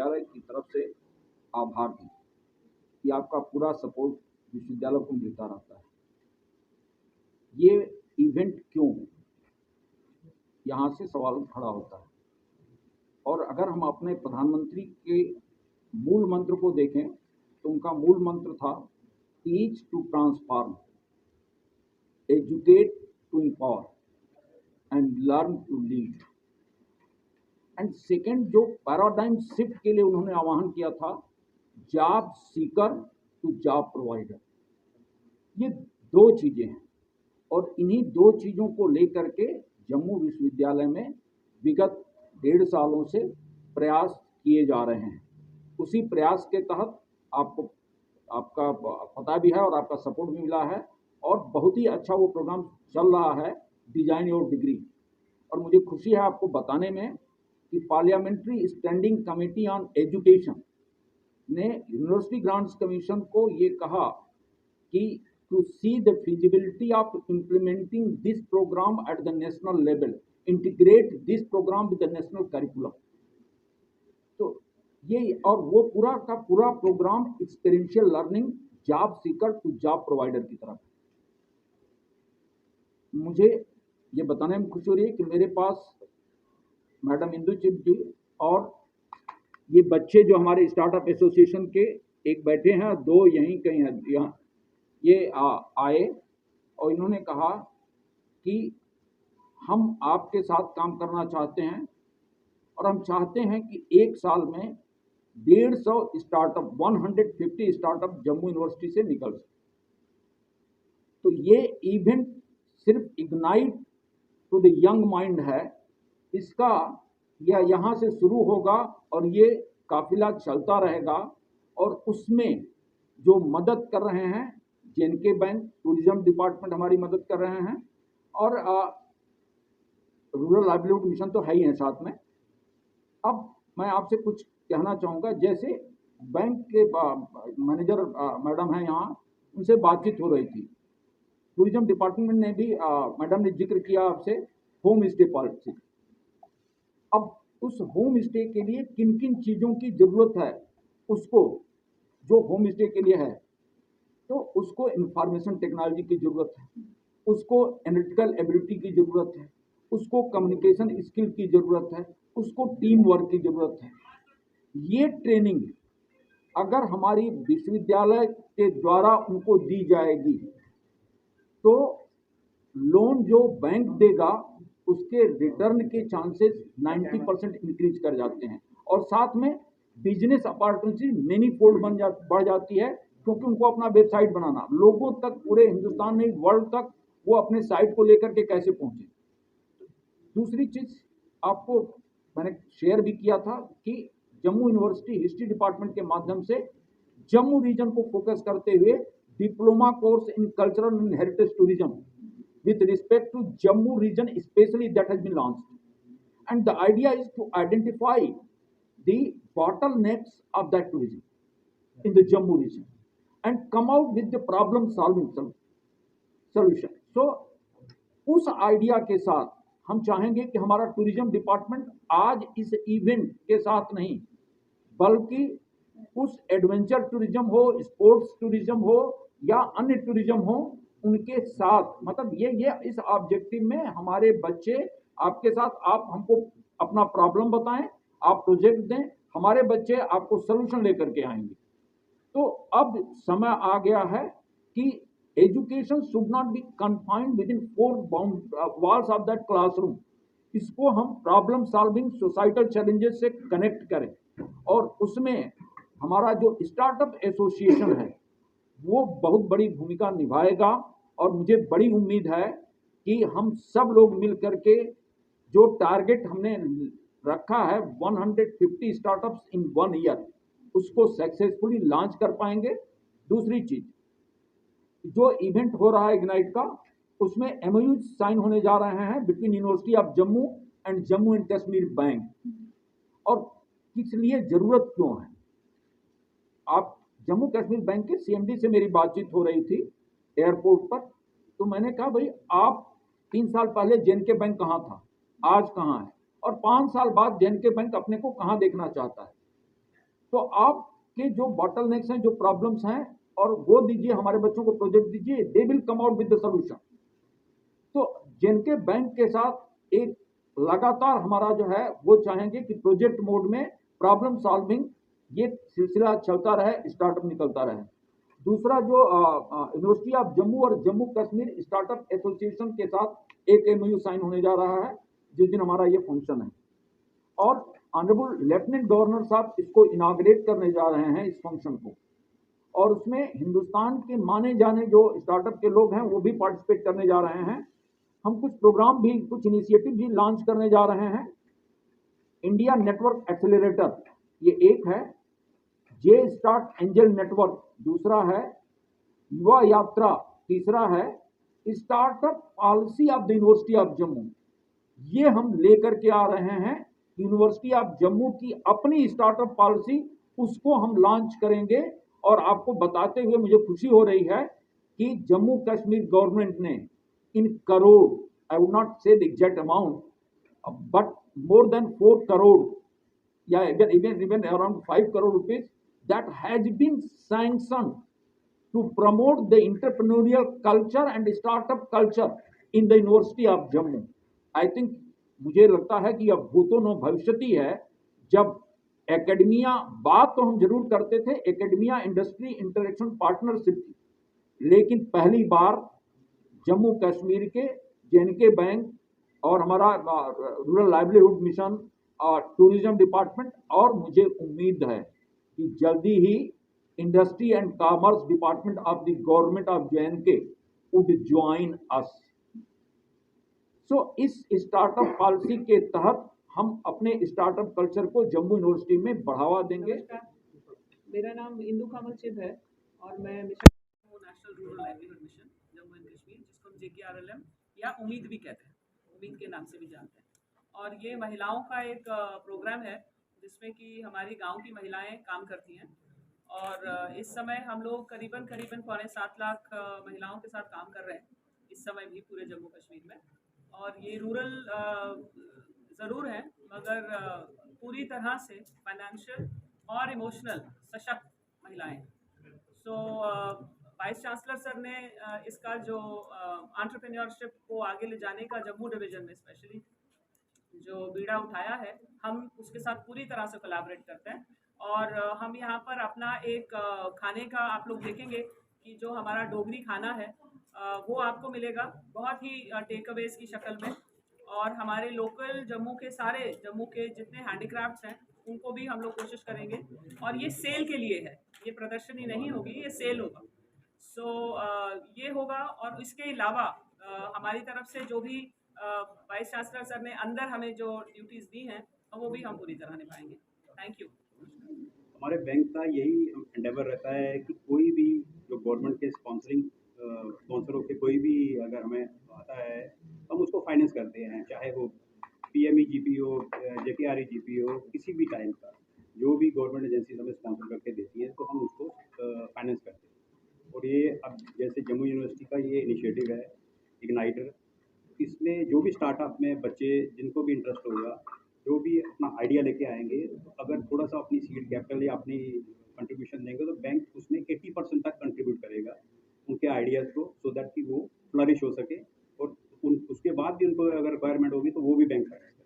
विश्वविद्यालय की तरफ से आभार भी कि आपका पूरा सपोर्ट विश्वविद्यालय को मिलता रहता है। ये इवेंट क्यों, यहाँ से सवाल खड़ा होता है। और अगर हम अपने प्रधानमंत्री के मूल मंत्र को देखें तो उनका मूल मंत्र था teach to transform, educate to empower and learn to lead. And second, जो पैराडाइम शिफ्ट के लिए उन्होंने आह्वान किया था, job seeker to job provider. ये दो चीजें हैं और इन्हीं दो चीजों को लेकर के जम्मू विश्वविद्यालय में विगत 1.5 सालों से प्रयास किए जा रहे हैं। उसी प्रयास के तहत आपका पता भी है और आपका सपोर्ट भी मिला है और बहुत ही अच्छा वो प्रोग्राम चल रहा है, डिजाइन योर डिग्री। और मुझे खुशी है आपको बताने में कि parliamentary standing committee on education ने यूनिवर्सिटी ग्रांट्स कमीशन को ये कहा कि to see the feasibility of implementing this programme at the national level, integrate this programme with the national curriculum. तो ये और वो पूरा का पूरा programme experiential learning, job seeker to job provider की तरफ। मुझे ये बताने में खुशी हो रही है कि मेरे पास मैडम इंदुचित जी और ये बच्चे जो हमारे स्टार्टअप एसोसिएशन के एक बैठे हैं, 2 यहीं कहीं हैं, यहाँ ये आए और इन्होंने कहा कि हम आपके साथ काम करना चाहते हैं और हम चाहते हैं कि 1 साल में 150 स्टार्टअप, 150 स्टार्टअप जम्मू यूनिवर्सिटी से निकल सके। तो ये इवेंट सिर्फ ignite to the young mind है, इसका यह यहाँ से शुरू होगा और ये काफिला चलता रहेगा। और उसमें जो मदद कर रहे हैं जेएनके बैंक, टूरिज्म डिपार्टमेंट हमारी मदद कर रहे हैं और रूरल लाइवलीहुड मिशन तो है ही है साथ में। अब मैं आपसे कुछ कहना चाहूँगा, जैसे बैंक के मैनेजर मैडम हैं यहाँ, उनसे बातचीत हो रही थी। टूरिज्म डिपार्टमेंट ने भी मैडम ने जिक्र किया आपसे होम स्टे पॉलिसी। अब उस होम स्टे के लिए किन किन चीज़ों की ज़रूरत है, उसको जो होम स्टे के लिए है तो उसको इंफॉर्मेशन टेक्नोलॉजी की ज़रूरत है, उसको एनालिटिकल एबिलिटी की ज़रूरत है, उसको कम्युनिकेशन स्किल की ज़रूरत है, उसको टीम वर्क की ज़रूरत है। ये ट्रेनिंग अगर हमारी विश्वविद्यालय के द्वारा उनको दी जाएगी तो लोन जो बैंक देगा उसके रिटर्न के चांसेस 90% इंक्रीज कर जाते हैं और साथ में बिजनेस अपॉर्चुनिटी मेनी फोल्ड बढ़ जाती है, क्योंकि उनको अपना वेबसाइट बनाना, लोगों तक पूरे हिंदुस्तान में, वर्ल्ड तक वो अपने साइट को लेकर के कैसे पहुंचे। दूसरी चीज आपको मैंने शेयर भी किया था कि जम्मू यूनिवर्सिटी हिस्ट्री डिपार्टमेंट के माध्यम से जम्मू रीजन को फोकस करते हुए diploma course in cultural and heritage tourism with respect to Jammu region especially, that has been launched, and the idea is to identify the bottlenecks of that tourism in the Jammu region and come out with the problem solving solution. So उस idea के साथ हम चाहेंगे कि हमारा tourism department आज इस event के साथ नहीं बल्कि उस एडवेंचर टूरिज्म हो, स्पोर्ट्स टूरिज्म हो या अन्य टूरिज्म हो, उनके साथ, मतलब ये इस ऑब्जेक्टिव में हमारे बच्चे आपके साथ, आप हमको अपना प्रॉब्लम बताएं, आप प्रोजेक्ट दें, हमारे बच्चे आपको सोल्यूशन लेकर के आएंगे। तो अब समय आ गया है कि education should not be confined with in 4 walls of that classroom. इसको हम प्रॉब्लम सॉल्विंग सोसाइटल चैलेंजेस से कनेक्ट करें और उसमें हमारा जो स्टार्टअप एसोसिएशन है वो बहुत बड़ी भूमिका निभाएगा। और मुझे बड़ी उम्मीद है कि हम सब लोग मिल करके जो टारगेट हमने रखा है 150 स्टार्टअप्स इन 1 ईयर, उसको सक्सेसफुली लॉन्च कर पाएंगे। दूसरी चीज, जो इवेंट हो रहा है इग्नाइट का, उसमें एमओयू साइन होने जा रहे हैं between university of Jammu and Jammu and Kashmir bank. और किस लिए जरूरत क्यों है, आप जम्मू कश्मीर बैंक के सीएमडी से मेरी बातचीत हो रही थी एयरपोर्ट पर, तो मैंने कहा भाई आप 3 साल पहले जेएनके बैंक कहाँ था, आज कहाँ है, और 5 साल बाद जेएनके बैंक अपने को कहाँ देखना चाहता है। तो आपके जो बॉटलनेक्स हैं, जो प्रॉब्लम्स हैं, और वो दीजिए, हमारे बच्चों को प्रोजेक्ट दीजिए, they will come out with the solution. तो जिनके बैंक के साथ एक लगातार हमारा जो है वो चाहेंगे कि प्रोजेक्ट मोड में प्रॉब्लम सॉल्विंग ये सिलसिला चलता रहे, स्टार्टअप निकलता रहे। दूसरा जो यूनिवर्सिटी ऑफ जम्मू और जम्मू कश्मीर स्टार्टअप एसोसिएशन के साथ एक एमओयू साइन होने जा रहा है, जिस दिन हमारा ये फंक्शन है, और ऑनरेबल लेफ्टिनेंट गवर्नर साहब इसको इनाग्रेट करने जा रहे हैं, इस फंक्शन को, और उसमें हिंदुस्तान के माने जाने जो स्टार्टअप के लोग हैं वो भी पार्टिसिपेट करने जा रहे हैं। हम कुछ प्रोग्राम भी, कुछ इनिशिएटिव भी लॉन्च करने जा रहे हैं। इंडिया नेटवर्क एक्सेलरेटर ये एक है, जे स्टार्ट एंजल नेटवर्क दूसरा है, युवा यात्रा तीसरा है, startup policy of the university of Jammu ये हम लेकर के आ रहे हैं। यूनिवर्सिटी ऑफ जम्मू की अपनी स्टार्टअप पॉलिसी, उसको हम लॉन्च करेंगे, और आपको बताते हुए मुझे खुशी हो रही है कि जम्मू कश्मीर गवर्नमेंट ने इन करोड़, आई वुड नॉट से the exact amount, but more than 4 crore, yeah, even around 5 crore rupees that has been sanctioned to promote the entrepreneurial culture and startup culture in the University of Jammu. I think मुझे लगता है कि अब भूतो न भविष्यति है। जब एकेडमिया, बात तो हम जरूर करते थे एकेडमिया इंडस्ट्री इंटरेक्शन पार्टनरशिप की, लेकिन पहली बार जम्मू कश्मीर के जेएनके बैंक और हमारा रूरल लाइवलीहुड मिशन और टूरिज्म डिपार्टमेंट, और मुझे उम्मीद है कि जल्दी ही industry and commerce department of the government of J N K would join us. So इस स्टार्टअप पॉलिसी के तहत हम अपने स्टार्टअप कल्चर को जम्मू यूनिवर्सिटी में बढ़ावा देंगे। मेरा नाम इंदु कमल चिब है और मैं mission national rural livelihood mission Jammu and Kashmir, जिसको हम JKRLM या उम्मीद भी कहते हैं, उम्मीद के नाम से भी जानते हैं। और ये महिलाओं का एक प्रोग्राम है जिसमें कि हमारी गांव की महिलाएं काम करती हैं, और इस समय हम लोग करीबन 7.25 लाख महिलाओं के साथ काम कर रहे हैं इस समय भी पूरे जम्मू कश्मीर में। और ये रूरल ज़रूर है, मगर पूरी तरह से फाइनेंशियल और इमोशनल सशक्त महिलाएं। सो वाइस चांसलर सर ने इसका जो एंटरप्रेन्योरशिप को आगे ले जाने का जम्मू डिवीज़न में स्पेशली जो बीड़ा उठाया है, हम उसके साथ पूरी तरह से कोलैबोरेट करते हैं। और हम यहाँ पर अपना एक खाने का, आप लोग देखेंगे कि जो हमारा डोगरी खाना है वो आपको मिलेगा बहुत ही टेक अवेज की शक्ल में। और हमारे लोकल जम्मू के जितने हैंडीक्राफ्ट्स हैं उनको भी हम लोग कोशिश करेंगे, और ये सेल के लिए है, ये प्रदर्शनी नहीं होगी, ये सेल होगा। सो ये होगा। और इसके अलावा हमारी तरफ से जो भी वाइस चांसलर सर ने अंदर हमें जो ड्यूटीज़ दी हैं वो भी हम पूरी तरह निभाएंगे। Thank you. हमारे बैंक का यही एंडेवर रहता है कि कोई भी जो गवर्नमेंट के स्पॉन्सर होकर कोई भी अगर हमें आता है हम उसको फाइनेंस करते हैं, चाहे वो PMEGP हो, JKREGP हो, किसी भी टाइम का जो भी गवर्नमेंट एजेंसी हमें स्पॉन्सर करके देती है तो हम उसको फाइनेंस करते हैं। और ये अब जैसे जम्मू यूनिवर्सिटी का ये इनिशिएटिव है इग्नाइटर, इसमें जो भी स्टार्टअप में बच्चे जिनको भी इंटरेस्ट होगा, जो भी अपना आइडिया लेके आएंगे, तो अगर थोड़ा सा अपनी सीड कैपिटल या अपनी कंट्रीब्यूशन देंगे तो बैंक उसमें 80% तक कंट्रीब्यूट करेगा उनके आइडियाज़ को, सो दैट कि वो फ्लरिश हो सके, और उसके बाद भी उनको अगर रिक्वायरमेंट होगी तो वो भी बैंक करेगा।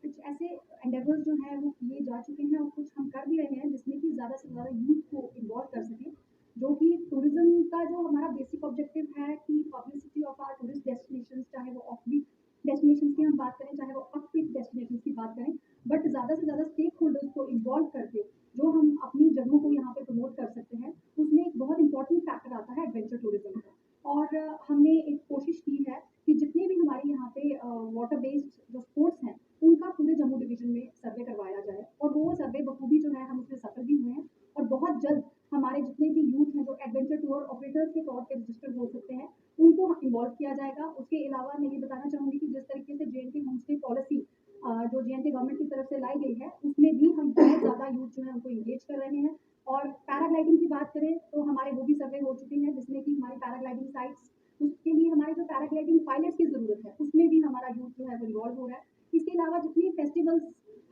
कुछ ऐसे एंडेवर्स जो हैं वो किए जा चुके हैं और कुछ हम कर भी रहे हैं जिसमें कि ज़्यादा से ज़्यादा यूथ को इन्वॉल्व कर सकें, जो कि टूरिज्म का जो हमारा बेसिक ऑब्जेक्टिव है कि publicity of our tourist destinations, चाहे वो ऑफ बीट डेस्टिनेशंस की हम बात करें, चाहे वो अप बीट डेस्टिनेशंस की बात करें, बट ज़्यादा से ज़्यादा स्टेक होल्डर्स को इन्वॉल्व करके जो हम अपनी जगहों को यहाँ पे प्रमोट कर सकते हैं, उसमें एक बहुत इंपॉर्टेंट फैक्टर आता है एडवेंचर टूरिज्म का। और हमने एक कोशिश की है कि जितने भी हमारे यहाँ पे वाटर बेस्ड जो स्पोर्ट्स हैं उनका पूरे जम्मू डिवीजन में सर्वे करवाया जाए, और वो सर्वे बखूबी जो है हम उसमें सफल भी हुए हैं। और बहुत जल्द हमारे जितने भी यूथ हैं जो एडवेंचर टूर ऑपरेटर्स के तौर पे रजिस्टर हो सकते हैं उनको इन्वॉल्व किया जाएगा। उसके अलावा मैं ये बताना चाहूँगी कि जिस तरीके से JNK होमस्टे पॉलिसी जो JNK गवर्नमेंट की तरफ से लाई गई है उसमें भी हम बहुत ज़्यादा यूथ जो है उनको इंगेज कर रहे हैं। और पैराग्लाइडिंग की बात करें तो हमारे वो भी सर्वे हो चुके हैं जिसमें कि हमारी पैराग्लाइडिंग साइट्स, उसके लिए हमारे जो पैराग्लाइडिंग पायलट्स की ज़रूरत है उसमें भी हमारा यूथ जो है वो इन्वॉल्व हो रहा है। इसके अलावा जितनी फेस्टिवल्स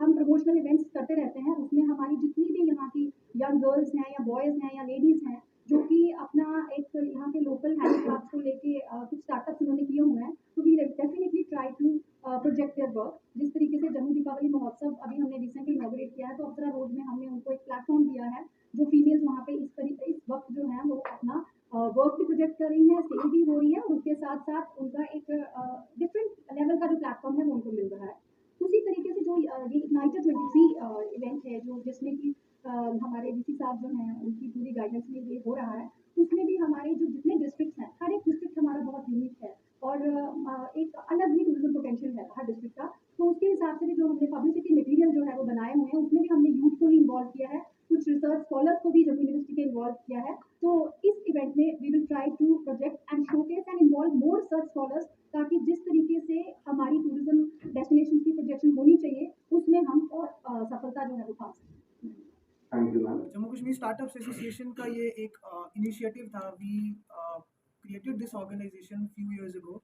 हम प्रमोशनल इवेंट्स करते रहते हैं उसमें हमारी जितनी भी यहाँ की गर्ल्स हैं या बॉयज़ हैं या लेडीज़ हैं जो कि अपना एक यहाँ के लोकल हैंडीक्राफ्ट को लेके कुछ स्टार्टअप्स उन्होंने किए हुए हैं, तो we definitely try to project their work. जिस तरीके से जम्मू दीपावली महोत्सव अभी हमने रिसेंटली इनॉग्रेट किया है, तो अप्सरा रोड में हमने उनको एक प्लेटफॉर्म दिया है, जो फीमेल्स वहाँ पे इस वक्त जो है वो अपना वर्क भी प्रोजेक्ट कर रही हैं, सेल भी हो रही है, और उसके साथ साथ उनका एक डिफरेंट लेवल का जो प्लेटफॉर्म है वो उनको मिल रहा है। उसी तरीके से जो ये इग्नाइटर 23 इवेंट है, जो जिसमें कि हमारे डीसी साहब जो हैं उनकी पूरी गाइडेंस में ये हो रहा है, उसमें भी हमारे जो जितने डिस्ट्रिक्ट्स हैं, हर एक डिस्ट्रिक्ट हमारा बहुत यूनिक है और एक अलग ही टूरिज्म पोटेंशियल है हर डिस्ट्रिक्ट का। तो उसके हिसाब से भी जो हमने पब्लिसिटी मटेरियल जो है वो बनाए हुए हैं, उसमें भी हमने यूथ को ही इन्वॉल्व किया है, कुछ रिसर्च स्कॉलर्स को भी जम्मू यूनिवर्सिटी के इन्वॉल्व किया है। तो इस इवेंट में we will try to project and showcase and involve more research scholars, ताकि जिस तरीके से हमारी टूरिज्म डेस्टिनेशन की प्रोजेक्शन होनी चाहिए, उसमें हम और सफलता जो है वो पा सकें। Thank you ma'am. Jammu Kashmir startups association का ये एक इनिशिएटिव था। We created this organisation few years ago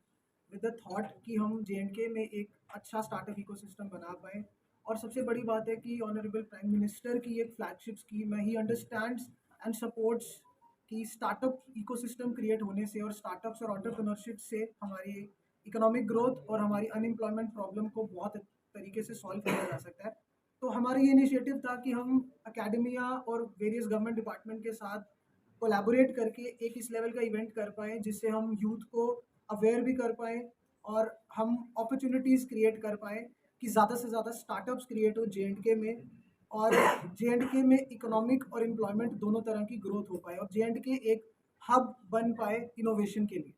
with the thought कि हम जे.एंड.के में एक अच्छा स्टार्टअप इकोसिस्टम बना पाएँ। और सबसे बड़ी बात है कि ऑनरेबल प्राइम मिनिस्टर की एक फ्लैगशिप स्कीम है, ही अंडरस्टैंड्स एंड सपोर्ट्स कि स्टार्टअप इकोसिस्टम क्रिएट होने से और स्टार्टअप्स और एंटरप्रेन्योरशिप से हमारी इकोनॉमिक ग्रोथ और हमारी अनएम्प्लॉयमेंट प्रॉब्लम को बहुत तरीके से सॉल्व किया जा सकता है। तो हमारा ये इनिशिएटिव था कि हम एकेडमिया और वेरियस गवर्नमेंट डिपार्टमेंट के साथ कोलैबोरेट करके एक इस लेवल का इवेंट कर पाएँ, जिससे हम यूथ को अवेयर भी कर पाएँ और हम अपॉर्चुनिटीज़ क्रिएट कर पाएँ कि ज़्यादा से ज़्यादा स्टार्टअप्स क्रिएट हो जे.एंड.के में, और जे.एंड.के में इकोनॉमिक और एम्प्लॉयमेंट दोनों तरह की ग्रोथ हो पाए और जे.एंड.के एक हब बन पाए इनोवेशन के लिए।